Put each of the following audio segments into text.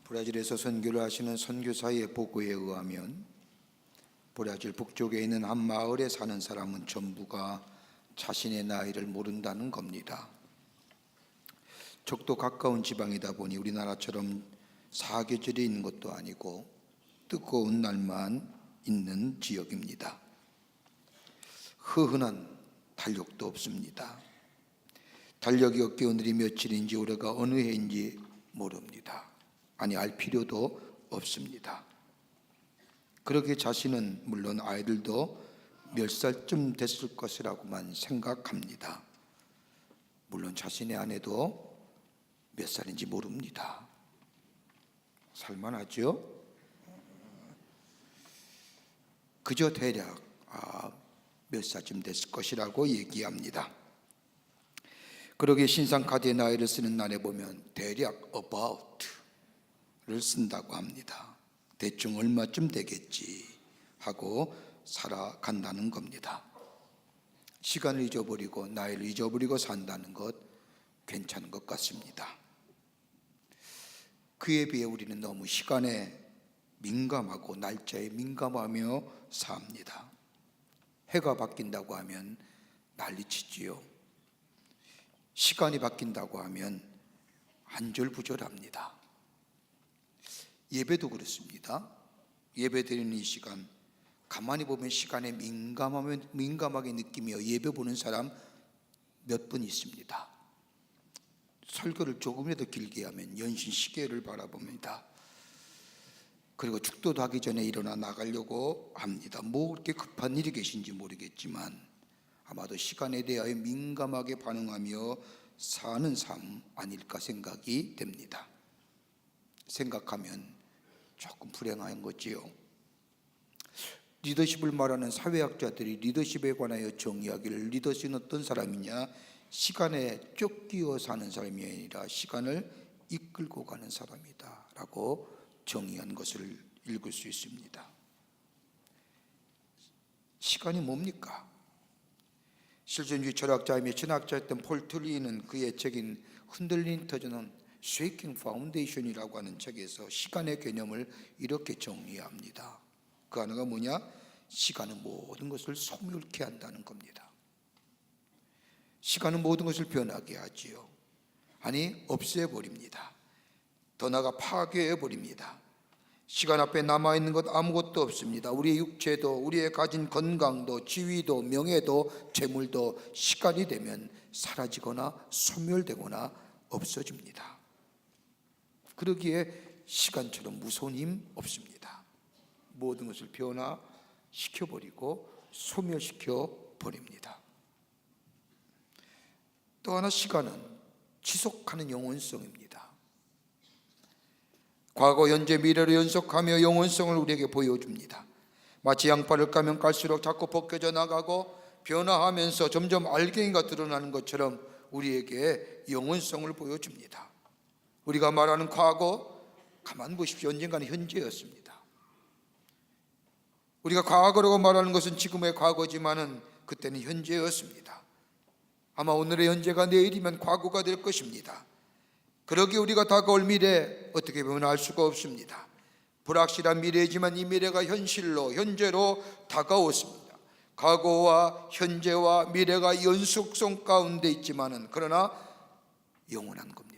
브라질에서 선교를 하시는 선교사의 보고에 의하면 브라질 북쪽에 있는 한 마을에 사는 사람은 전부가 자신의 나이를 모른다는 겁니다. 적도 가까운 지방이다 보니 우리나라처럼 사계절이 있는 것도 아니고 뜨거운 날만 있는 지역입니다. 흐흐한 달력도 없습니다. 달력이 없기에 오늘이 며칠인지 올해가 어느 해인지 모릅니다. 아니, 알 필요도 없습니다. 그렇게 자신은 물론 아이들도 몇 살쯤 됐을 것이라고만 생각합니다. 물론 자신의 아내도 몇 살인지 모릅니다. 살만하죠? 그저 대략 몇 살쯤 됐을 것이라고 얘기합니다. 그러게 신상카드에 나이를 쓰는 날에 보면 대략 about를 쓴다고 합니다. 대충 얼마쯤 되겠지 하고 살아간다는 겁니다. 시간을 잊어버리고 나이를 잊어버리고 산다는 것 괜찮은 것 같습니다. 그에 비해 우리는 너무 시간에 민감하고 날짜에 민감하며 삽니다. 해가 바뀐다고 하면 난리치지요. 시간이 바뀐다고 하면 안절부절합니다. 예배도 그렇습니다. 예배 드리는 이 시간, 가만히 보면 시간에 민감하게 느끼며 예배 보는 사람 몇 분 있습니다. 설교를 조금이라도 길게 하면 연신 시계를 바라봅니다. 그리고 축도도 하기 전에 일어나 나가려고 합니다. 뭐 그렇게 급한 일이 계신지 모르겠지만 아마도 시간에 대하여 민감하게 반응하며 사는 삶 아닐까 생각이 됩니다. 생각하면 조금 불행한 거지요. 리더십을 말하는 사회학자들이 리더십에 관하여 정의하기를 리더십은 어떤 사람이냐, 시간에 쫓기어 사는 사람이 아니라 시간을 이끌고 가는 사람이다 라고 정의한 것을 읽을 수 있습니다. 시간이 뭡니까? 실존주의 철학자이며 신학자였던 폴 툴리는 그의 책인 흔들린 터전은 Shaking Foundation이라고 하는 책에서 시간의 개념을 이렇게 정의합니다. 그 하나가 뭐냐? 시간은 모든 것을 소멸케 한다는 겁니다. 시간은 모든 것을 변하게 하지요. 아니, 없애버립니다. 더 나아가 파괴해버립니다. 시간 앞에 남아있는 것 아무것도 없습니다. 우리의 육체도, 우리의 가진 건강도, 지위도, 명예도, 재물도 시간이 되면 사라지거나 소멸되거나 없어집니다. 그러기에 시간처럼 무서운 힘 없습니다. 모든 것을 변화시켜버리고 소멸시켜버립니다. 또 하나, 시간은 지속하는 영원성입니다. 과거, 현재, 미래를 연속하며 영원성을 우리에게 보여줍니다. 마치 양파를 까면 깔수록 자꾸 벗겨져 나가고 변화하면서 점점 알갱이가 드러나는 것처럼 우리에게 영원성을 보여줍니다. 우리가 말하는 과거, 가만 보십시오. 언젠가는 현재였습니다. 우리가 과거라고 말하는 것은 지금의 과거지만은 그때는 현재였습니다. 아마 오늘의 현재가 내일이면 과거가 될 것입니다. 그러기에 우리가 다가올 미래 어떻게 보면 알 수가 없습니다. 불확실한 미래이지만 이 미래가 현재로 다가왔습니다. 과거와 현재와 미래가 연속성 가운데 있지만은 그러나 영원한 겁니다.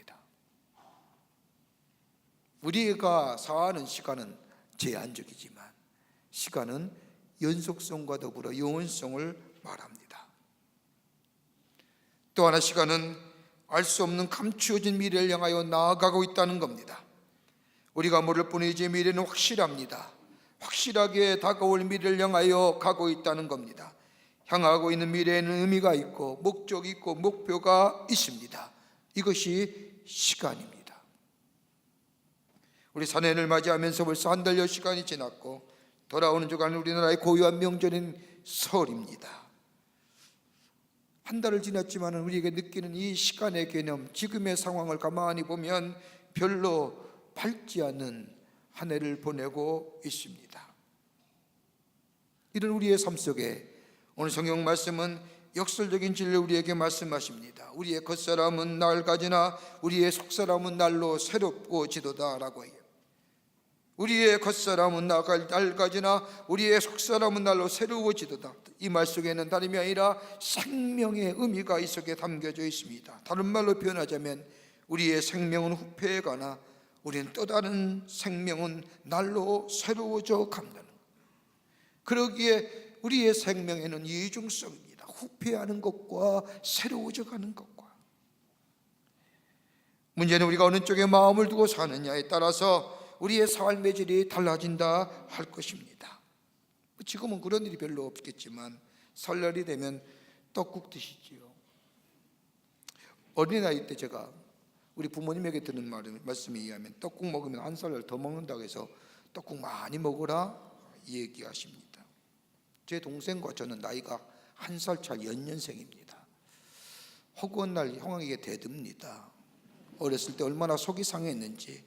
우리가 사는 시간은 제한적이지만 시간은 연속성과 더불어 영원성을 말합니다. 또 하나, 시간은 알 수 없는 감추어진 미래를 향하여 나아가고 있다는 겁니다. 우리가 모를 뿐이지 미래는 확실합니다. 확실하게 다가올 미래를 향하여 가고 있다는 겁니다. 향하고 있는 미래에는 의미가 있고 목적이 있고 목표가 있습니다. 이것이 시간입니다. 우리 산해를 맞이하면서 벌써 한 달여 시간이 지났고 돌아오는 주간 우리나라의 고유한 명절인 설입니다. 한 달을 지났지만 우리에게 느끼는 이 시간의 개념, 지금의 상황을 가만히 보면 별로 밝지 않은 한 해를 보내고 있습니다. 이런 우리의 삶 속에 오늘 성경 말씀은 역설적인 진리를 우리에게 말씀하십니다. 우리의 겉사람은 낡아지나 우리의 속사람은 날로 새롭고지도다 라고 해요. 우리의 겉사람은 낡아지나 우리의 속사람은 날로 새로워지도다. 이 말 속에는 다름이 아니라 생명의 의미가 이 속에 담겨져 있습니다. 다른 말로 표현하자면 우리의 생명은 후패해가나 우리는 또 다른 생명은 날로 새로워져 간다는 것. 그러기에 우리의 생명에는 이중성입니다. 후패하는 것과 새로워져 가는 것과. 문제는 우리가 어느 쪽에 마음을 두고 사느냐에 따라서 우리의 삶의 질이 달라진다 할 것입니다. 지금은 그런 일이 별로 없겠지만 설날이 되면 떡국 드시지요. 어린아이 때 제가 우리 부모님에게 듣는 말씀에 의하면 떡국 먹으면 한 살 더 먹는다고 해서 떡국 많이 먹으라 얘기하십니다. 제 동생과 저는 나이가 한 살 차 연년생입니다. 허구한 날 형에게 대듭니다. 어렸을 때 얼마나 속이 상했는지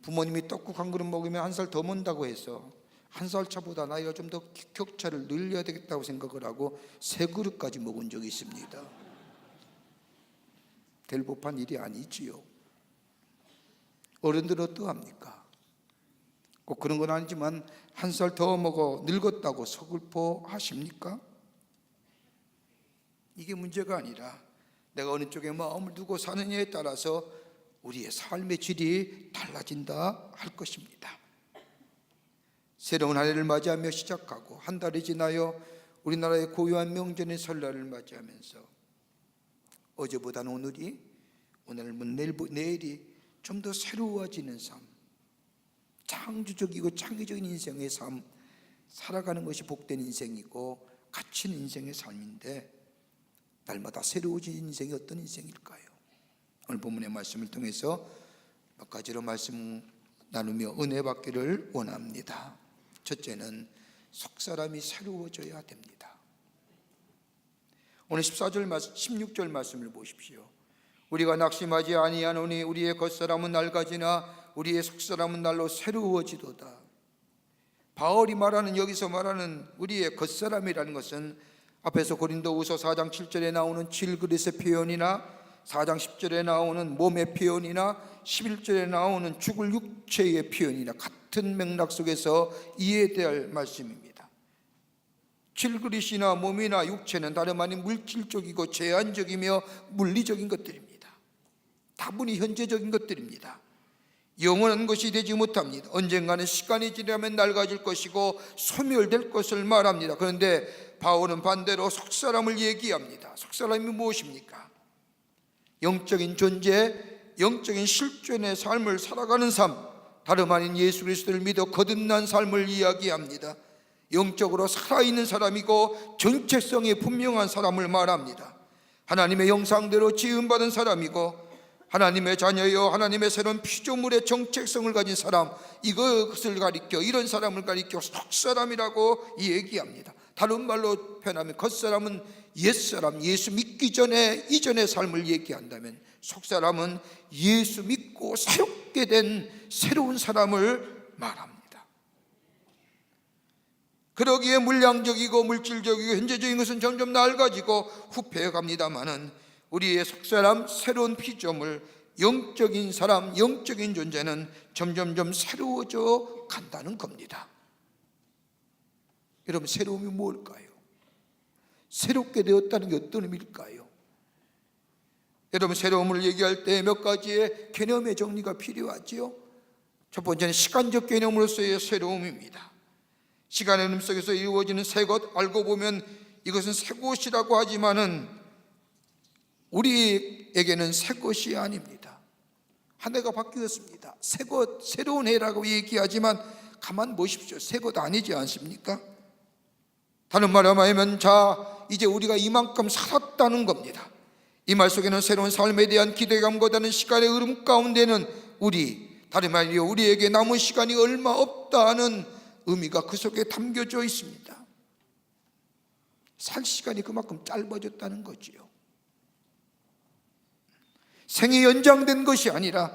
부모님이 떡국 한 그릇 먹으면 한 살 더 먹는다고 해서 한 살 차보다 나이가 좀 더 격차를 늘려야 되겠다고 생각을 하고 세 그릇까지 먹은 적이 있습니다. 될 법한 일이 아니지요. 어른들은 어떠합니까? 꼭 그런 건 아니지만 한 살 더 먹어 늙었다고 서글퍼 하십니까? 이게 문제가 아니라 내가 어느 쪽에 마음을 두고 사느냐에 따라서 우리의 삶의 질이 달라진다 할 것입니다. 새로운 한 해를 맞이하며 시작하고 한 달이 지나요 우리나라의 고유한 명절인 설날을 맞이하면서 어제보다는 오늘은 내일이 좀 더 새로워지는 삶, 창조적이고 창의적인 인생의 삶 살아가는 것이 복된 인생이고 가치 있는 인생의 삶인데 날마다 새로워진 인생이 어떤 인생일까요? 오늘 본문의 말씀을 통해서 몇 가지로 말씀 나누며 은혜 받기를 원합니다. 첫째는 속사람이 새로워져야 됩니다. 오늘 16절 말씀을 보십시오. 우리가 낙심하지 아니하노니 우리의 겉사람은 낡아지나 우리의 속사람은 날로 새로워지도다. 바울이 여기서 말하는 우리의 겉사람이라는 것은 앞에서 고린도후서 4장 7절에 나오는 질그릇의 표현이나 4장 10절에 나오는 몸의 표현이나 11절에 나오는 죽을 육체의 표현이나 같은 맥락 속에서 이해돼야 할 말씀입니다. 질그릇이나 몸이나 육체는 다름 아닌 물질적이고 제한적이며 물리적인 것들입니다. 다분히 현재적인 것들입니다. 영원한 것이 되지 못합니다. 언젠가는 시간이 지나면 낡아질 것이고 소멸될 것을 말합니다. 그런데 바울은 반대로 속사람을 얘기합니다. 속사람이 무엇입니까? 영적인 존재, 영적인 실존의 삶을 살아가는 삶, 다름 아닌 예수 그리스도를 믿어 거듭난 삶을 이야기합니다. 영적으로 살아있는 사람이고 정체성이 분명한 사람을 말합니다. 하나님의 형상대로 지음받은 사람이고 하나님의 자녀여 하나님의 새로운 피조물의 정체성을 가진 사람, 이것을 가리켜 이런 사람을 가리켜 속사람이라고 얘기합니다. 다른 말로 표현하면 겉사람은 옛사람, 예수 믿기 전에 이전의 삶을 얘기한다면 속사람은 예수 믿고 새롭게 된 새로운 사람을 말합니다. 그러기에 물량적이고 물질적이고 현재적인 것은 점점 낡아지고 후패해 갑니다마는 우리의 속사람, 새로운 피조물, 영적인 사람, 영적인 존재는 점점점 새로워져 간다는 겁니다. 여러분, 새로움이 뭘까요? 새롭게 되었다는 게 어떤 의미일까요? 여러분, 새로움을 얘기할 때 몇 가지의 개념의 정리가 필요하지요. 첫 번째는 시간적 개념으로서의 새로움입니다. 시간의 흐름 속에서 이루어지는 새 것, 알고 보면 이것은 새 것이라고 하지만은 우리에게는 새 것이 아닙니다. 한 해가 바뀌었습니다. 새 것, 새로운 해라고 얘기하지만 가만 보십시오. 새 것 아니지 않습니까? 다른 말로 하면 자, 이제 우리가 이만큼 살았다는 겁니다. 이 말 속에는 새로운 삶에 대한 기대감보다는 시간의 흐름 가운데는 다른 말이요, 우리에게 남은 시간이 얼마 없다는 의미가 그 속에 담겨져 있습니다. 살 시간이 그만큼 짧아졌다는 거지요. 생이 연장된 것이 아니라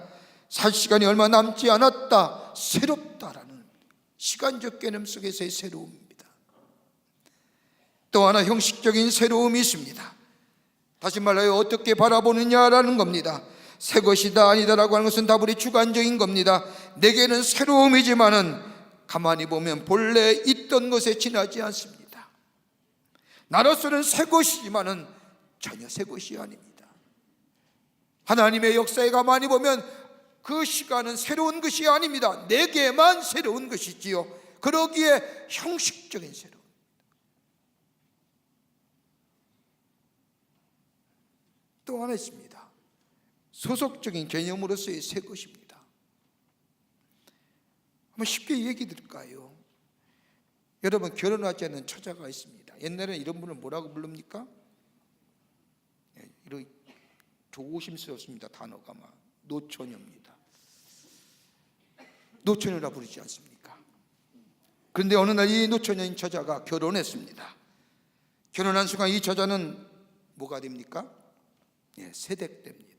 살 시간이 얼마 남지 않았다, 새롭다라는 시간적 개념 속에서의 새로움입니다. 또 하나 형식적인 새로움이 있습니다. 다시 말하여 어떻게 바라보느냐라는 겁니다. 새 것이다 아니다라고 하는 것은 다분히 주관적인 겁니다. 내게는 새로움이지만은 가만히 보면 본래 있던 것에 지나지 않습니다. 나로서는 새 것이지만은 전혀 새 것이 아닙니다. 하나님의 역사에 가만히 보면 그 시간은 새로운 것이 아닙니다. 내게만 새로운 것이지요. 그러기에 형식적인 새로움. 또 하나 있습니다. 소속적인 개념으로서의 새 것입니다. 한번 쉽게 얘기 드릴까요? 여러분, 결혼하지 않는 처자가 있습니다. 옛날에는 이런 분을 뭐라고 부릅니까? 이런 조심스럽습니다. 단어가 막 노처녀입니다. 노처녀라 부르지 않습니까? 그런데 어느 날 이 노처녀인 처자가 결혼했습니다. 결혼한 순간 이 처자는 뭐가 됩니까? 세댁됩니다.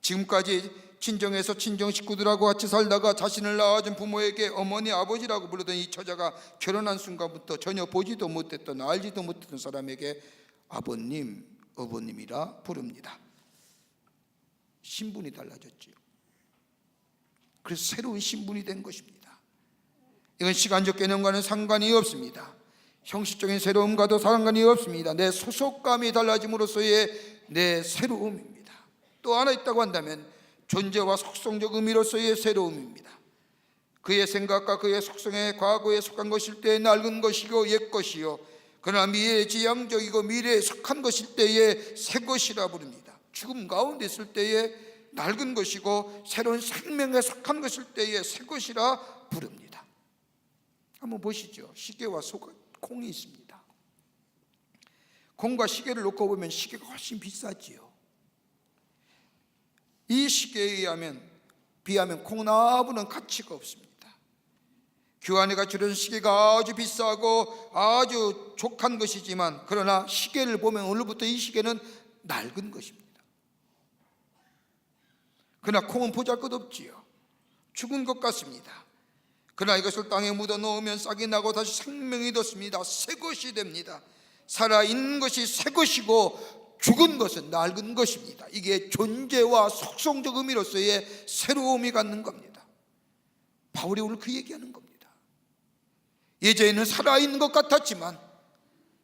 지금까지 친정에서 친정 식구들하고 같이 살다가 자신을 낳아준 부모에게 어머니 아버지라고 부르던 이 처자가 결혼한 순간부터 전혀 보지도 못했던 알지도 못했던 사람에게 아버님, 어머님이라 부릅니다. 신분이 달라졌지요. 그래서 새로운 신분이 된 것입니다. 이건 시간적 개념과는 상관이 없습니다. 형식적인 새로움과도 상관이 없습니다. 내 소속감이 달라짐으로써의 내 새로움입니다. 또 하나 있다고 한다면 존재와 속성적 의미로서의 새로움입니다. 그의 생각과 그의 속성에 과거에 속한 것일 때에 낡은 것이고 옛 것이요, 그러나 미래의 지향적이고 미래에 속한 것일 때에 새 것이라 부릅니다. 죽음 가운데 있을 때에 낡은 것이고 새로운 생명에 속한 것일 때에 새 것이라 부릅니다. 한번 보시죠. 시계와 콩이 있습니다. 콩과 시계를 놓고 보면 시계가 훨씬 비싸지요. 이 시계에 비하면 콩나무는 가치가 없습니다. 교환에 갖추는 시계가 아주 비싸고 아주 족한 것이지만, 그러나 시계를 보면 오늘부터 이 시계는 낡은 것입니다. 그러나 콩은 보잘것없지요. 죽은 것 같습니다. 그러나 이것을 땅에 묻어 넣으면 싹이 나고 다시 생명이 돋습니다. 새 것이 됩니다. 살아있는 것이 새 것이고 죽은 것은 낡은 것입니다. 이게 존재와 속성적 의미로서의 새로움이 갖는 겁니다. 바울이 오늘 그 얘기하는 겁니다. 예전에는 살아있는 것 같았지만,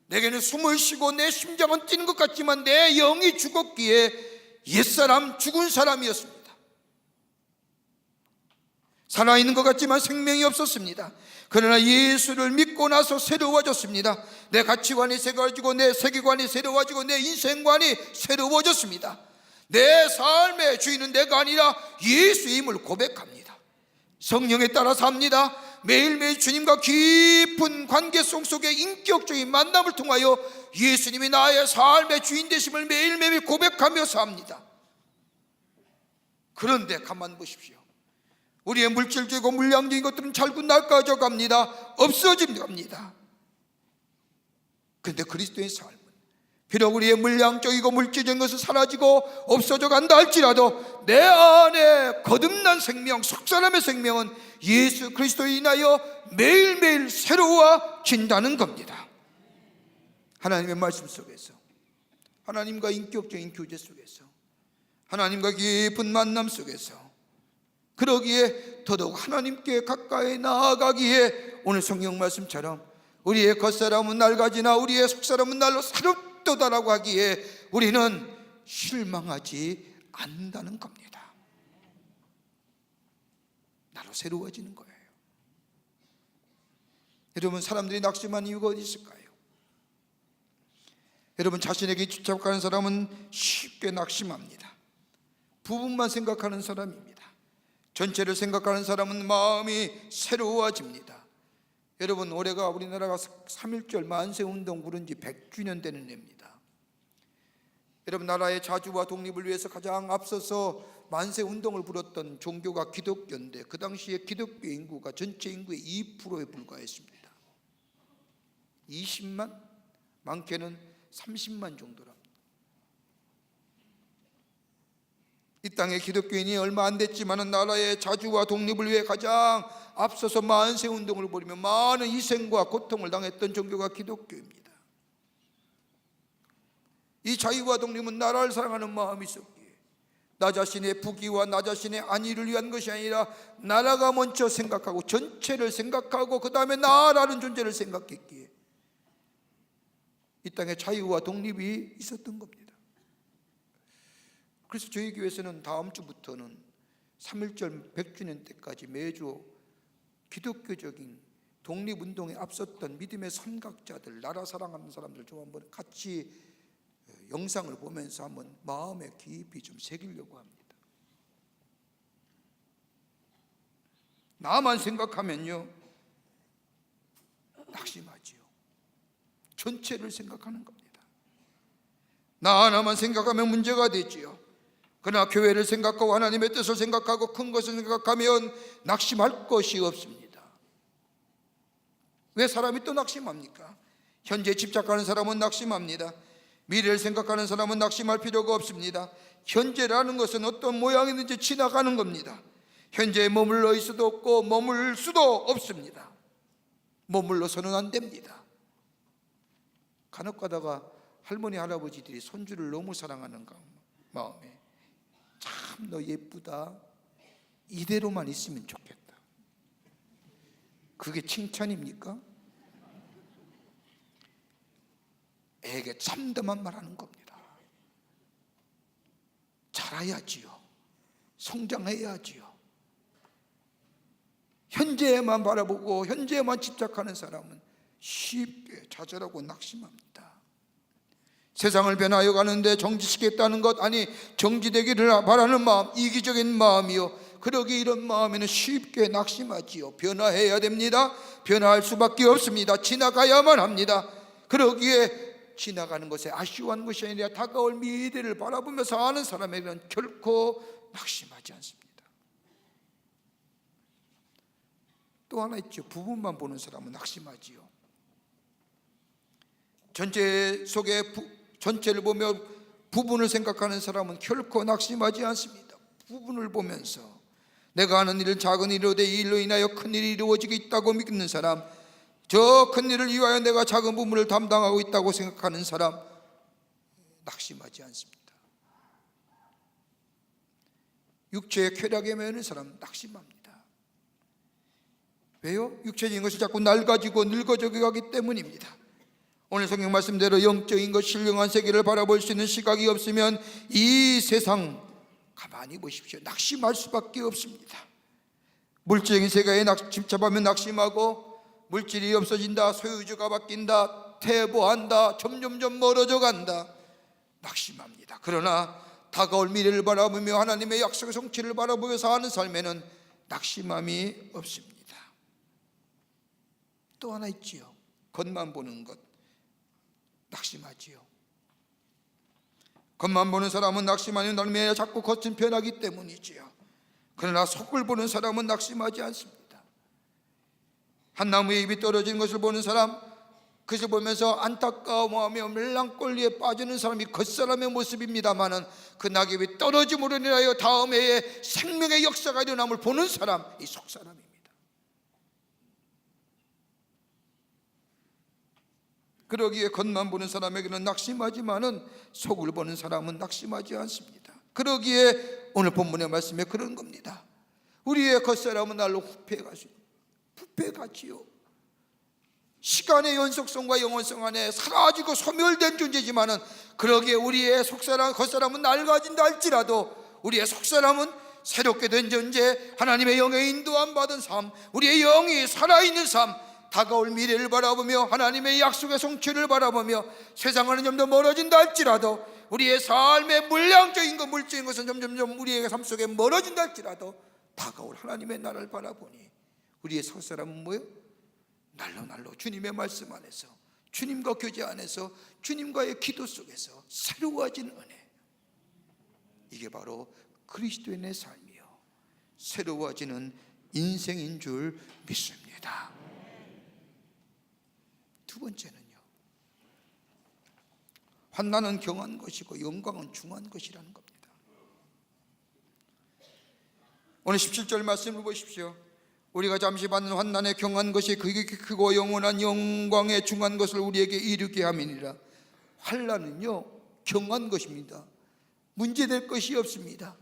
내게는 숨을 쉬고 내 심장은 뛰는 것 같지만 내 영이 죽었기에 옛사람, 죽은 사람이었습니다. 살아있는 것 같지만 생명이 없었습니다. 그러나 예수를 믿고 나서 새로워졌습니다. 내 가치관이 새로워지고 내 세계관이 새로워지고 내 인생관이 새로워졌습니다. 내 삶의 주인은 내가 아니라 예수임을 고백합니다. 성령에 따라 삽니다. 매일매일 주님과 깊은 관계성 속에 인격적인 만남을 통하여 예수님이 나의 삶의 주인 되심을 매일매일 고백하며 삽니다. 그런데 가만 보십시오. 우리의 물질적이고 물량적인 것들은 자꾸 낡아져 갑니다. 없어집니다. 그런데 그리스도의 삶은 비록 우리의 물량적이고 물질적인 것은 사라지고 없어져 간다 할지라도 내 안에 거듭난 생명, 속사람의 생명은 예수 그리스도에 인하여 매일매일 새로워진다는 겁니다. 하나님의 말씀 속에서, 하나님과 인격적인 교제 속에서, 하나님과 깊은 만남 속에서, 그러기에 더더욱 하나님께 가까이 나아가기에 오늘 성경 말씀처럼 우리의 겉사람은 낡아지나 우리의 속사람은 날로 새롭도다라고 하기에 우리는 실망하지 않는다는 겁니다. 나로 새로워지는 거예요. 여러분, 사람들이 낙심한 이유가 어디 있을까요? 여러분, 자신에게 집착하는 사람은 쉽게 낙심합니다. 부분만 생각하는 사람입니다. 전체를 생각하는 사람은 마음이 새로워집니다. 여러분, 올해가 우리나라가 3.1절 만세운동 부른 지 100주년 되는 해입니다. 여러분, 나라의 자주와 독립을 위해서 가장 앞서서 만세운동을 불었던 종교가 기독교인데 그 당시에 기독교 인구가 전체 인구의 2%에 불과했습니다. 20만? 많게는 30만 정도랍니다. 이 땅에 기독교인이 얼마 안 됐지만 나라의 자주와 독립을 위해 가장 앞서서 만세운동을 벌이며 많은 희생과 고통을 당했던 종교가 기독교입니다. 이 자유와 독립은 나라를 사랑하는 마음이 있었기에 나 자신의 부귀와 나 자신의 안위를 위한 것이 아니라 나라가 먼저 생각하고 전체를 생각하고 그 다음에 나라는 존재를 생각했기에 이 땅에 자유와 독립이 있었던 겁니다. 그래서 저희 교회에서는 다음 주부터는 3.1절 100주년 때까지 매주 기독교적인 독립운동에 앞섰던 믿음의 선각자들, 나라 사랑하는 사람들 좀 한번 같이 영상을 보면서 한번 마음에 깊이 좀 새기려고 합니다. 나만 생각하면요 낙심하지요. 전체를 생각하는 겁니다. 나 하나만 생각하면 문제가 되지요. 그러나 교회를 생각하고 하나님의 뜻을 생각하고 큰 것을 생각하면 낙심할 것이 없습니다. 왜 사람이 또 낙심합니까? 현재에 집착하는 사람은 낙심합니다. 미래를 생각하는 사람은 낙심할 필요가 없습니다. 현재라는 것은 어떤 모양이든지 지나가는 겁니다. 현재에 머물러 있을 수도 없고 머물 수도 없습니다. 머물러서는 안 됩니다. 간혹 가다가 할머니 할아버지들이 손주를 너무 사랑하는 마음에 참 너 예쁘다 이대로만 있으면 좋겠다. 그게 칭찬입니까? 애에게 참담한 말하는 겁니다. 자라야지요. 성장해야지요. 현재에만 바라보고 현재에만 집착하는 사람은 쉽게 좌절하고 낙심합니다. 세상을 변화하여 가는데 정지시키겠다는 것, 아니 정지되기를 바라는 마음, 이기적인 마음이요, 그러기 이런 마음에는 쉽게 낙심하지요. 변화해야 됩니다. 변화할 수밖에 없습니다. 지나가야만 합니다. 그러기에 지나가는 것에 아쉬워하는 것이 아니라 다가올 미래를 바라보며 사는 사람에게는 결코 낙심하지 않습니다. 또 하나 있죠. 부분만 보는 사람은 낙심하지요. 전체 속에 전체를 보며 부분을 생각하는 사람은 결코 낙심하지 않습니다. 부분을 보면서 내가 하는 일은 작은 일이로되 이 일로 인하여 큰 일이 이루어지겠다고 믿는 사람, 저 큰 일을 위하여 내가 작은 부분을 담당하고 있다고 생각하는 사람, 낙심하지 않습니다. 육체의 쾌락에 매이는 사람 낙심합니다. 왜요? 육체적인 것이 자꾸 낡아지고 늙어져 가기 때문입니다. 오늘 성경 말씀대로 영적인 것, 신령한 세계를 바라볼 수 있는 시각이 없으면 이 세상 가만히 보십시오. 낙심할 수밖에 없습니다. 물질적인 세계에 집착하면 낙심하고, 물질이 없어진다, 소유주가 바뀐다, 퇴보한다, 점점점 멀어져 간다, 낙심합니다. 그러나 다가올 미래를 바라보며 하나님의 약속의 성취를 바라보며 사는 삶에는 낙심함이 없습니다. 또 하나 있지요. 겉만 보는 것 낙심하지요. 겉만 보는 사람은 낙심하는 날매에 자꾸 겉은 변하기 때문이지요. 그러나 속을 보는 사람은 낙심하지 않습니다. 한 나무의 잎이 떨어지는 것을 보는 사람, 그것을 보면서 안타까워하며 멜랑꼴리에 빠지는 사람이 겉사람의 모습입니다마는 그 낙엽이 떨어짐으로 인하여 다음 해에 생명의 역사가 일어남을 보는 사람, 이 속사람입니다. 그러기에 겉만 보는 사람에게는 낙심하지만은 속을 보는 사람은 낙심하지 않습니다. 그러기에 오늘 본문의 말씀에 그런 겁니다. 우리의 겉사람은 날로 부패가지요. 시간의 연속성과 영원성 안에 사라지고 소멸된 존재지만은, 그러기에 우리의 속사람, 겉사람은 낡아진다 할지라도 우리의 속사람은 새롭게 된 존재, 하나님의 영에 인도함 받은 삶, 우리의 영이 살아있는 삶, 다가올 미래를 바라보며 하나님의 약속의 성취를 바라보며 세상과는 좀 더 멀어진다 할지라도 우리의 삶의 물량적인 것, 물질적인 것은 점점점 우리의 삶 속에 멀어진다 할지라도 다가올 하나님의 나라를 바라보니 우리의 속사람은 뭐예요? 날로 주님의 말씀 안에서, 주님과 교제 안에서, 주님과의 기도 속에서 새로워진 은혜, 이게 바로 그리스도인의 삶이요, 새로워지는 인생인 줄 믿습니다. 두 번째는요, 환난은 경한 것이고 영광은 중한 것이라는 겁니다. 오늘 17절 말씀을 보십시오. 우리가 잠시 받는 환난의 경한 것이 그게 크고 영원한 영광의 중한 것을 우리에게 이루게 함이니라. 환난은요 경한 것입니다. 문제될 것이 없습니다.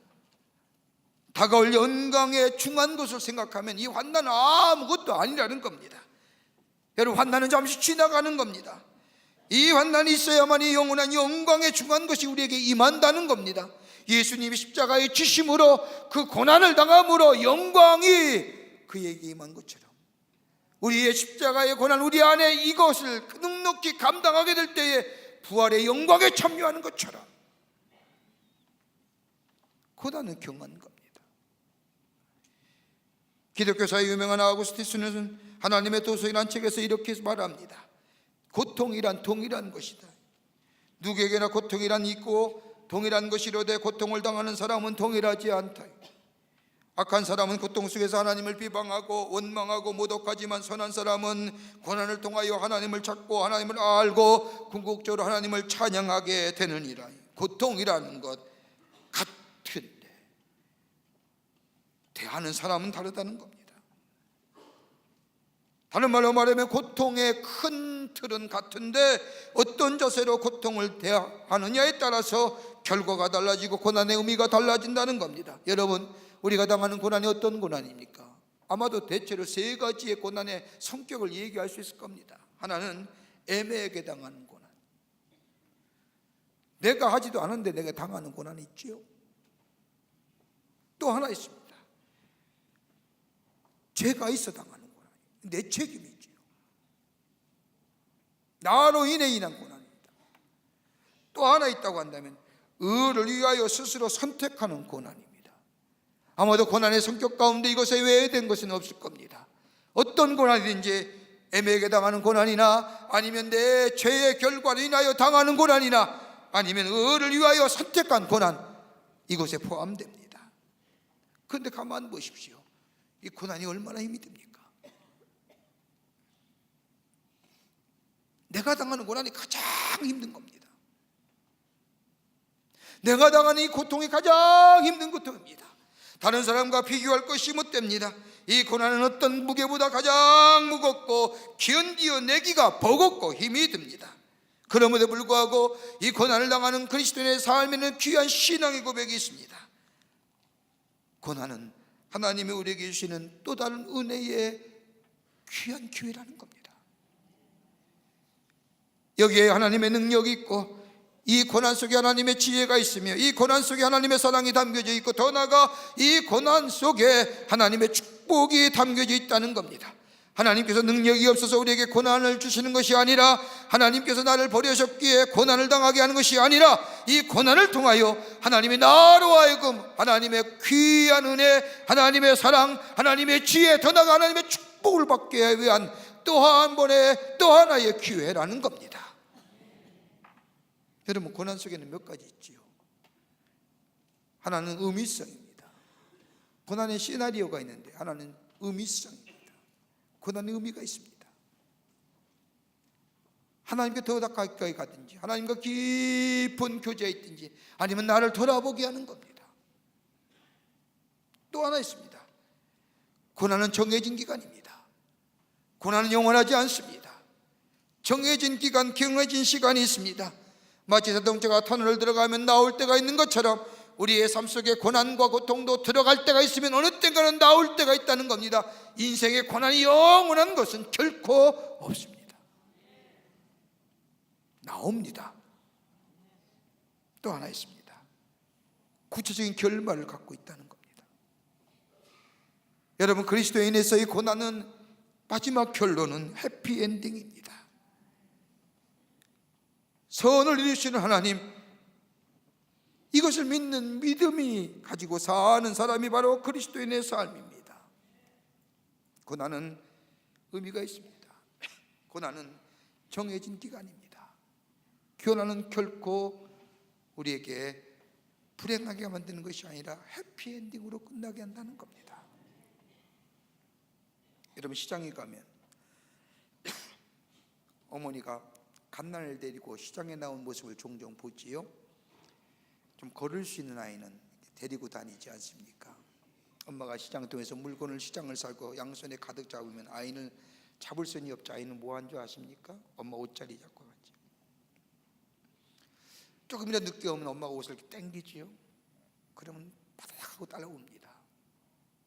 다가올 영광의 중한 것을 생각하면 이 환난은 아무것도 아니라는 겁니다. 여러분, 환난은 잠시 지나가는 겁니다. 이 환난이 있어야만 이 영원한 영광의 중한 것이 우리에게 임한다는 겁니다. 예수님이 십자가에 지심으로 그 고난을 당함으로 영광이 그에게 임한 것처럼 우리의 십자가의 고난, 우리 안에 이것을 넉넉히 감당하게 될 때에 부활의 영광에 참여하는 것처럼 고난은 경한 겁니다. 기독교사의 유명한 아우구스티누스는 하나님의 도서이란 책에서 이렇게 말합니다. 고통이란 동일한 것이다. 누구에게나 고통이란 있고 동일한 것이로되 고통을 당하는 사람은 동일하지 않다. 악한 사람은 고통 속에서 하나님을 비방하고 원망하고 모독하지만 선한 사람은 고난을 통하여 하나님을 찾고 하나님을 알고 궁극적으로 하나님을 찬양하게 되느니라. 고통이라는 것 같은데 대하는 사람은 다르다는 겁니다. 다른 말로 말하면 고통의 큰 틀은 같은데 어떤 자세로 고통을 대하느냐에 따라서 결과가 달라지고 고난의 의미가 달라진다는 겁니다. 여러분, 우리가 당하는 고난이 어떤 고난입니까? 아마도 대체로 세 가지의 고난의 성격을 얘기할 수 있을 겁니다. 하나는 애매하게 당하는 고난. 내가 하지도 않은데 내가 당하는 고난이 있지요. 또 하나 있습니다. 죄가 있어 당하는 고난. 내 책임이지요. 나로 인해 인한 고난입니다. 또 하나 있다고 한다면 의를 위하여 스스로 선택하는 고난입니다. 아마도 고난의 성격 가운데 이것에 외회된 것은 없을 겁니다. 어떤 고난이든지 애매하게 당하는 고난이나 아니면 내 죄의 결과로 인하여 당하는 고난이나 아니면 의를 위하여 선택한 고난, 이것에 포함됩니다. 그런데 가만 보십시오. 이 고난이 얼마나 힘이 듭니까? 내가 당하는 고난이 가장 힘든 겁니다. 내가 당하는 이 고통이 가장 힘든 고통입니다. 다른 사람과 비교할 것이 못 됩니다. 이 고난은 어떤 무게보다 가장 무겁고 견디어내기가 버겁고 힘이 듭니다. 그럼에도 불구하고 이 고난을 당하는 그리스도인의 삶에는 귀한 신앙의 고백이 있습니다. 고난은 하나님이 우리에게 주시는 또 다른 은혜의 귀한 기회라는 겁니다. 여기에 하나님의 능력이 있고 이 고난 속에 하나님의 지혜가 있으며 이 고난 속에 하나님의 사랑이 담겨져 있고 더 나아가 이 고난 속에 하나님의 축복이 담겨져 있다는 겁니다. 하나님께서 능력이 없어서 우리에게 고난을 주시는 것이 아니라 하나님께서 나를 버리셨기에 고난을 당하게 하는 것이 아니라 이 고난을 통하여 하나님이 나로 하여금 하나님의 귀한 은혜, 하나님의 사랑, 하나님의 지혜, 더 나아가 하나님의 축복을 받기 위한 또 한 번의 또 하나의 기회라는 겁니다. 여러분, 고난 속에는 몇 가지 있지요. 하나는 의미성입니다. 고난의 시나리오가 있는데 하나는 의미성입니다. 고난의 의미가 있습니다. 하나님께 더 가까이 가든지 하나님과 깊은 교제에 있든지 아니면 나를 돌아보게 하는 겁니다. 또 하나 있습니다. 고난은 정해진 기간입니다. 고난은 영원하지 않습니다. 정해진 기간, 정해진 시간이 있습니다. 마치 자동차가 터널을 들어가면 나올 때가 있는 것처럼 우리의 삶 속에 고난과 고통도 들어갈 때가 있으면 어느 때가는 나올 때가 있다는 겁니다. 인생의 고난이 영원한 것은 결코 없습니다. 나옵니다. 또 하나 있습니다. 구체적인 결말을 갖고 있다는 겁니다. 여러분, 그리스도인에서의 고난은 마지막 결론은 해피엔딩입니다. 선을 이루시는 하나님, 이것을 믿는 믿음이 가지고 사는 사람이 바로 그리스도인의 삶입니다. 고난은 의미가 있습니다. 고난은 정해진 기간입니다. 고난은 결코 우리에게 불행하게 만드는 것이 아니라 해피엔딩으로 끝나게 한다는 겁니다. 여러분, 시장에 가면 어머니가 갓난을 데리고 시장에 나온 모습을 종종 보지요. 좀 걸을 수 있는 아이는 데리고 다니지 않습니까? 엄마가 시장을 통해서 물건을 시장을 사고 양손에 가득 잡으면 아이는 잡을 손이 없죠. 아이는 뭐 한 줄 아십니까? 엄마 옷자리 잡고 가죠. 조금이라도 늦게 오면 엄마가 옷을 이렇게 땡기지요. 그러면 바닥 하고 따라옵니다.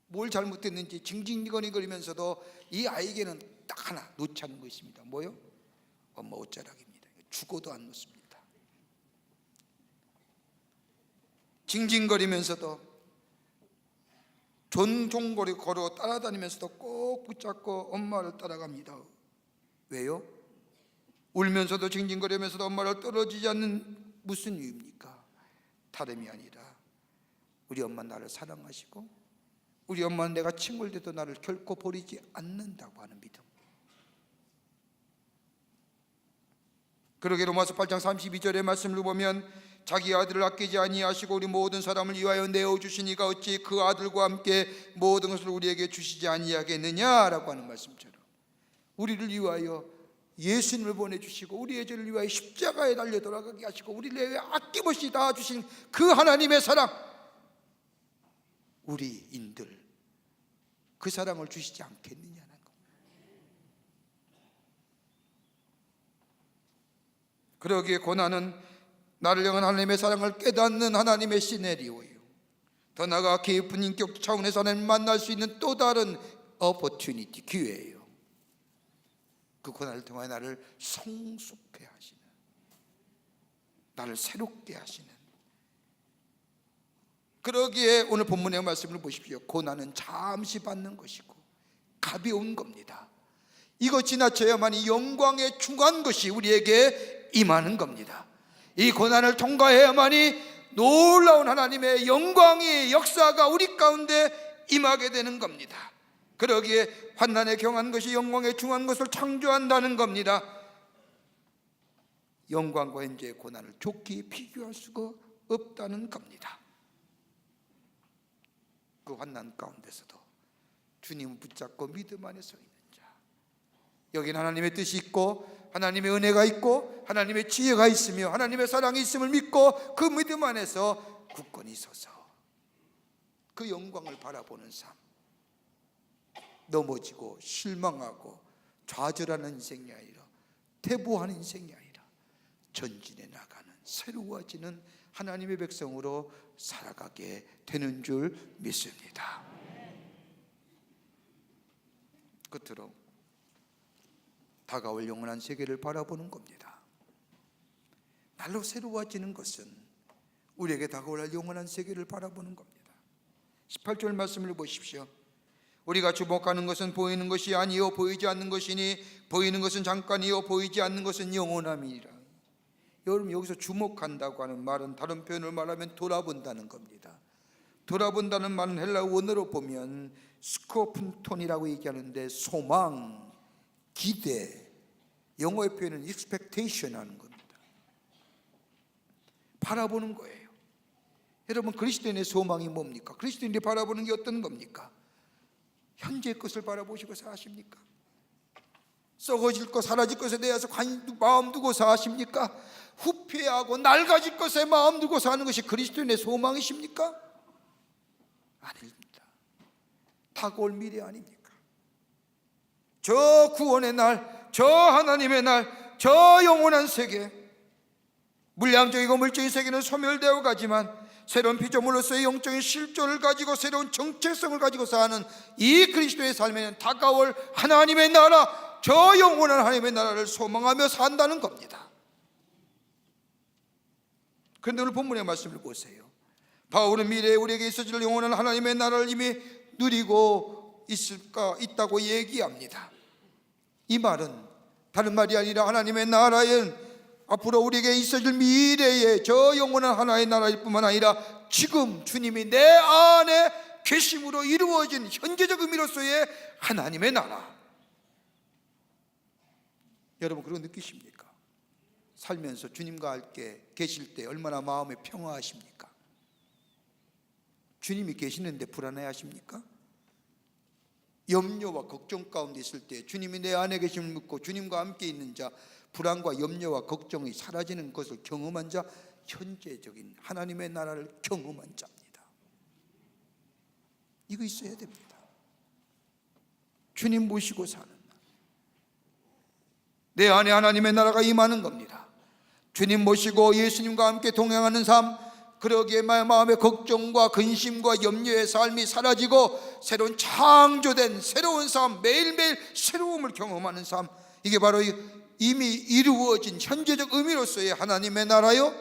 뭘 잘못했는지 징징거리면서도 이 아이에게는 딱 하나 놓지 않는 것입니다. 뭐요? 엄마 옷자락입니다. 죽어도 안 놓습니다. 징징거리면서도 존종거리 걸어 따라다니면서도 꼭 붙잡고 엄마를 따라갑니다. 왜요? 울면서도 징징거리면서도 엄마를 떨어지지 않는 무슨 이유입니까? 다름이 아니라 우리 엄마 나를 사랑하시고 우리 엄마는 내가 칭얼대도 나를 결코 버리지 않는다고 하는 믿음. 그러게 로마서 8장 32절의 말씀을 보면 자기 아들을 아끼지 아니하시고 우리 모든 사람을 위하여 내어주시니가 어찌 그 아들과 함께 모든 것을 우리에게 주시지 아니하겠느냐라고 하는 말씀처럼 우리를 위하여 예수님을 보내주시고 우리의 죄를 위하여 십자가에 달려 돌아가게 하시고 우리를 위해 아낌없이 다 주신 그 하나님의 사랑, 우리인들 그 사랑을 주시지 않겠느냐는 것. 그러기에 고난은 나를 향한 하나님의 사랑을 깨닫는 하나님의 시나리오예요. 더 나아가 깊은 인격 차원에서 하나님을 만날 수 있는 또 다른 opportunity, 기회예요. 그 고난을 통해 나를 성숙해 하시는, 나를 새롭게 하시는. 그러기에 오늘 본문의 말씀을 보십시오. 고난은 잠시 받는 것이고 가벼운 겁니다. 이거 지나쳐야만 이 영광에 충한 것이 우리에게 임하는 겁니다. 이 고난을 통과해야만이 놀라운 하나님의 영광의 역사가 우리 가운데 임하게 되는 겁니다. 그러기에 환난에 경한 것이 영광에 충한 것을 창조한다는 겁니다. 영광과 현재의 고난을 좋게 비교할 수가 없다는 겁니다. 그 환난 가운데서도 주님을 붙잡고 믿음 안에 서 있는 자, 여기는 하나님의 뜻이 있고 하나님의 은혜가 있고 하나님의 지혜가 있으며 하나님의 사랑이 있음을 믿고 그 믿음 안에서 굳건히 서서 그 영광을 바라보는 삶, 넘어지고 실망하고 좌절하는 인생이 아니라 퇴보하는 인생이 아니라 전진해 나가는 새로워지는 하나님의 백성으로 살아가게 되는 줄 믿습니다. 끝으로 다가올 영원한 세계를 바라보는 겁니다. 날로 새로워지는 것은 우리에게 다가올 영원한 세계를 바라보는 겁니다. 18절 말씀을 보십시오. 우리가 주목하는 것은 보이는 것이 아니요 보이지 않는 것이니 보이는 것은 잠깐이요 보이지 않는 것은 영원함이니라. 여러분, 여기서 주목한다고 하는 말은 다른 표현을 말하면 돌아본다는 겁니다. 돌아본다는 말은 헬라어 원어로 보면 스코픈톤이라고 얘기하는데 소망, 기대, 영어의 표현은 expectation 하는 겁니다. 바라보는 거예요. 여러분, 그리스도인의 소망이 뭡니까? 그리스도인이 바라보는 게 어떤 겁니까? 현재의 것을 바라보시고 사십니까? 썩어질 것, 사라질 것에 대해서 마음 두고 사십니까? 후패하고 낡아질 것에 마음 두고 사는 것이 그리스도인의 소망이십니까? 아닙니다. 다가올 미래 아닙니까? 저 구원의 날, 저 하나님의 날, 저 영원한 세계, 물량적이고 물질적인 세계는 소멸되어 가지만 새로운 피조물로서의 영적인 실존을 가지고 새로운 정체성을 가지고 사는 이 그리스도의 삶에는 다가올 하나님의 나라, 저 영원한 하나님의 나라를 소망하며 산다는 겁니다. 그런데 오늘 본문의 말씀을 보세요. 바울은 미래에 우리에게 있어질 영원한 하나님의 나라를 이미 누리고 있다고 얘기합니다. 이 말은 다른 말이 아니라 하나님의 나라엔 앞으로 우리에게 있어질 미래의 저 영원한 하나의 나라일 뿐만 아니라 지금 주님이 내 안에 계심으로 이루어진 현재적 의미로서의 하나님의 나라. 여러분, 그런 거 느끼십니까? 살면서 주님과 함께 계실 때 얼마나 마음에 평화하십니까? 주님이 계시는데 불안해하십니까? 염려와 걱정 가운데 있을 때 주님이 내 안에 계심을 믿고 주님과 함께 있는 자, 불안과 염려와 걱정이 사라지는 것을 경험한 자, 현재적인 하나님의 나라를 경험한 자입니다. 이거 있어야 됩니다. 주님 모시고 사는 날, 내 안에 하나님의 나라가 임하는 겁니다. 주님 모시고 예수님과 함께 동행하는 삶, 그러기에 마음의 걱정과 근심과 염려의 삶이 사라지고 새로운 창조된 새로운 삶, 매일매일 새로움을 경험하는 삶, 이게 바로 이미 이루어진 현재적 의미로서의 하나님의 나라요,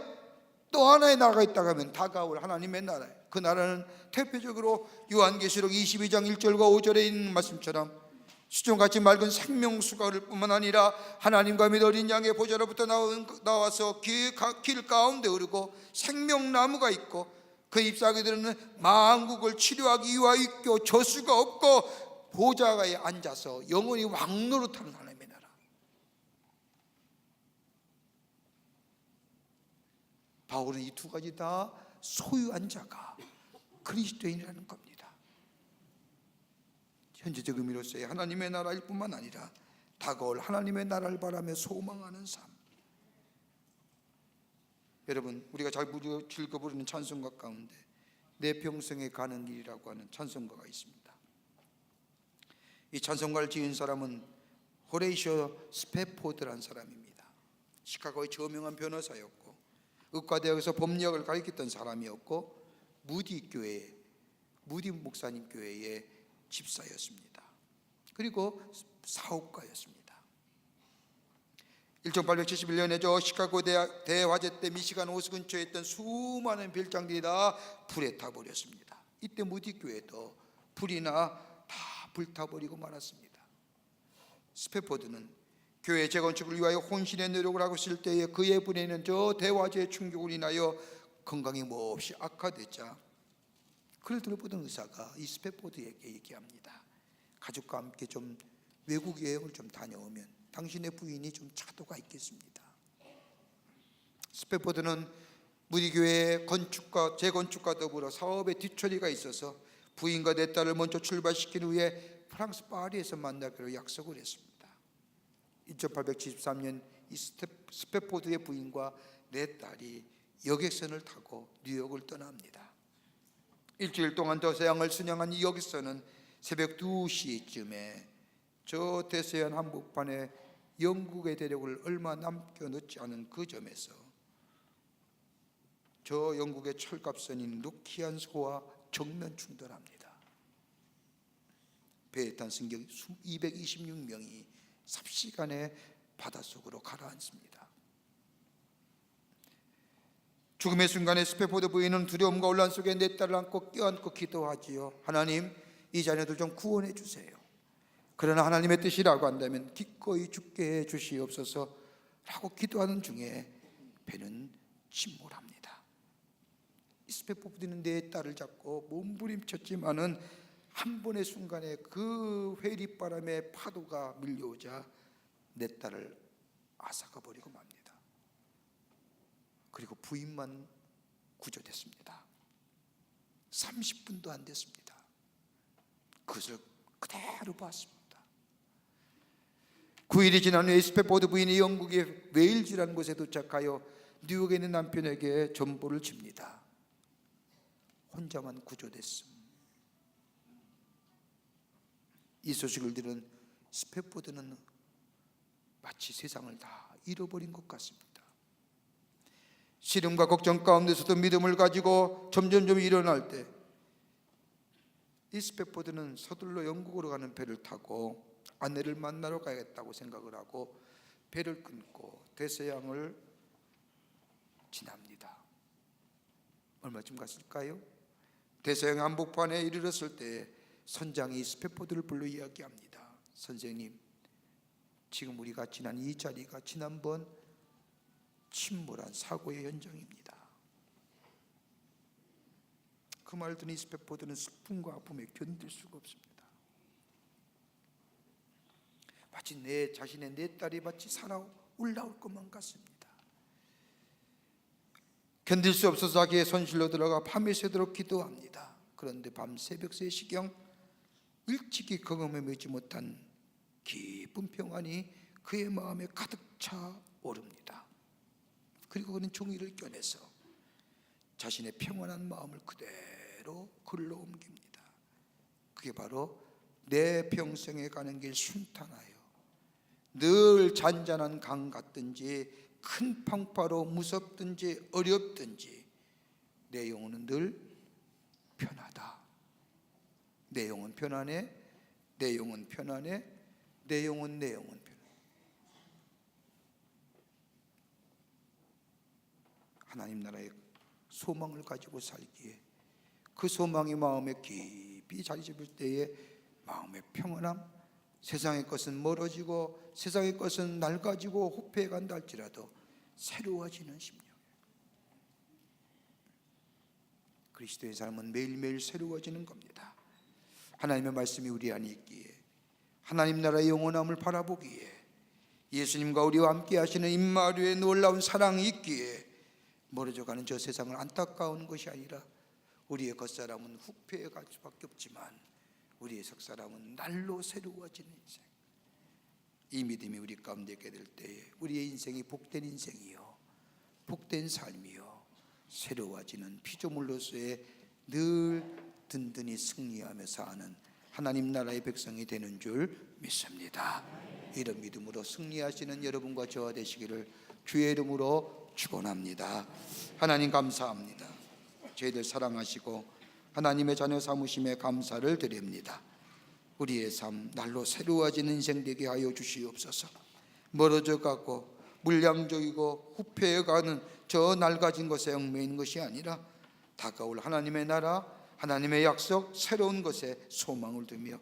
또 하나의 나라가 있다고 하면 다가올 하나님의 나라예요. 그 나라는 대표적으로 요한계시록 22장 1절과 5절에 있는 말씀처럼 수정같이 맑은 생명수가 뿐만 아니라 하나님과 및 어린 양의 보좌로부터 나와서 길 가운데 흐르고 생명나무가 있고 그 잎사귀 들은 만국을 치료하기 위하여 있고 저수가 없고 보좌에 앉아서 영원히 왕노릇하는 하나님의 나라. 바울은 이 두 가지 다 소유한 자가 그리스도인이라는 겁니다. 현재적 의미로서의 하나님의 나라일 뿐만 아니라 다가올 하나님의 나라를 바라며 소망하는 삶. 여러분, 우리가 잘 즐겨 부르는 찬송가 가운데 내 평생에 가는 길이라고 하는 찬송가가 있습니다. 이 찬송가를 지은 사람은 호레이쇼 스패포드라는 사람입니다. 시카고의 저명한 변호사였고 의과대학에서 법력을 가르쳤던 사람이었고 무디 목사님 교회의 집사였습니다. 그리고 사업가였습니다. 1871년에 저 시카고 대화재 때 미시간 호수 근처에 있던 수많은 별장들이 다 불에 타버렸습니다. 이때 무디 교회도 불이나 다 불타버리고 말았습니다. 스패포드는 교회 재건축을 위하여 혼신의 노력을 하고 있을 때에 그의 분에는 저 대화재의 충격을 인하여 건강이 몹시 악화되자 그를 들어보던 의사가 이 스패포드에게 얘기합니다. 가족과 함께 좀 외국 여행을 좀 다녀오면 당신의 부인이 좀 차도가 있겠습니다. 스패포드는 무디교회의 건축과 재건축과 더불어 사업의 뒤처리가 있어서 부인과 내 딸을 먼저 출발시킨 후에 프랑스 파리에서 만나기로 약속을 했습니다. 1873년 이 스패포드의 부인과 내 딸이 여객선을 타고 뉴욕을 떠납니다. 일주일 동안 대서양을 순양한 이 여객선은 새벽 2시쯤에 저 대서양 한복판에 영국의 대륙을 얼마 남겨 넣지 않은 그 점에서 저 영국의 철갑선인 루키안소와 정면 충돌합니다. 배에 탄 승객 226명이 삽시간에 바닷속으로 가라앉습니다. 죽음의 순간에 스패포드 부인은 두려움과 혼란 속에 내 딸을 안고 껴안고 기도하지요. 하나님, 이 자녀들 좀 구원해 주세요. 그러나 하나님의 뜻이라고 한다면 기꺼이 죽게 해 주시옵소서 라고 기도하는 중에 배는 침몰합니다. 스패포드는 내 딸을 잡고 몸부림쳤지만은 한 번의 순간에 그 회리바람에 파도가 밀려오자 내 딸을 앗아가 버리고 맙니다. 그리고 부인만 구조됐습니다. 30분도 안 됐습니다. 그것을 그대로 봤습니다. 9일이 지난 후에 스패포드 부인이 영국의 웨일즈라는 곳에 도착하여 뉴욕에 있는 남편에게 전보를 줍니다. 혼자만 구조됐음. 이 소식을 들은 스패포드는 마치 세상을 다 잃어버린 것 같습니다. 시름과 걱정 가운데서도 믿음을 가지고 점점점 일어날 때 이 스패포드는 서둘러 영국으로 가는 배를 타고 아내를 만나러 가야겠다고 생각을 하고 배를 끊고 대서양을 지납니다. 얼마쯤 갔을까요? 대서양 한복판에 이르렀을 때 선장이 스패포드를 불러 이야기합니다. 선생님, 지금 우리가 지난 이 자리가 지난번 침몰한 사고의 현장입니다. 그 말을 듣는 스패포드는 슬픔과 아픔에 견딜 수가 없습니다. 마치 내 자신의 내 딸이 마치 살아 올라올 것만 같습니다. 견딜 수 없어서 자기의 손실로 들어가 밤에 새도록 기도합니다. 그런데 밤 새벽 3시경 일찍이 경험해 보지 못한 깊은 평안이 그의 마음에 가득 차 오릅니다. 그리고 그는 종이를 꺼내서 자신의 평안한 마음을 그대로 글로 옮깁니다. 그게 바로 내 평생에 가는 길 순탄하여 늘 잔잔한 강 같든지 큰 풍파로 무섭든지 어렵든지 내 영혼은 늘 편하다. 내 영혼 편안해. 내 영혼 편안해. 내 영혼 편안해. 하나님 나라의 소망을 가지고 살기에 그 소망이 마음에 깊이 자리 잡을 때에 마음의 평안함, 세상의 것은 멀어지고 세상의 것은 낡아지고 후패해 간다 할지라도 새로워지는 심령. 그리스도의 삶은 매일매일 새로워지는 겁니다. 하나님의 말씀이 우리 안에 있기에, 하나님 나라의 영원함을 바라보기에, 예수님과 우리와 함께 하시는 임마누엘의 놀라운 사랑이 있기에 멀어져가는 저 세상을 안타까운 것이 아니라 우리의 겉사람은 후패해 갈 수밖에 없지만 우리의 속사람은 날로 새로워지는 인생, 이 믿음이 우리 가운데 있게 될 때에 우리의 인생이 복된 인생이요, 복된 삶이요, 새로워지는 피조물로서의 늘 든든히 승리하며 사는 하나님 나라의 백성이 되는 줄 믿습니다. 이런 믿음으로 승리하시는 여러분과 저와 되시기를 주의 이름으로 축원합니다. 하나님 감사합니다. 저희들 사랑하시고 하나님의 자녀 삼으심에 감사를 드립니다. 우리의 삶 날로 새로워지는 인생 되게 하여 주시옵소서. 멀어져 가고 물량적이고 후패해가는 저 낡아진 것에 얽매인 것이 아니라 다가올 하나님의 나라, 하나님의 약속, 새로운 것에 소망을 두며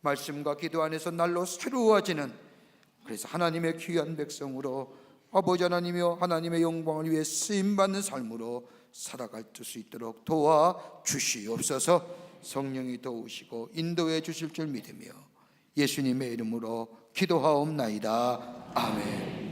말씀과 기도 안에서 날로 새로워지는, 그래서 하나님의 귀한 백성으로 아버지 하나님이여 하나님의 영광을 위해 쓰임받는 삶으로 살아갈 수 있도록 도와주시옵소서. 성령이 도우시고 인도해 주실 줄 믿으며 예수님의 이름으로 기도하옵나이다. 아멘.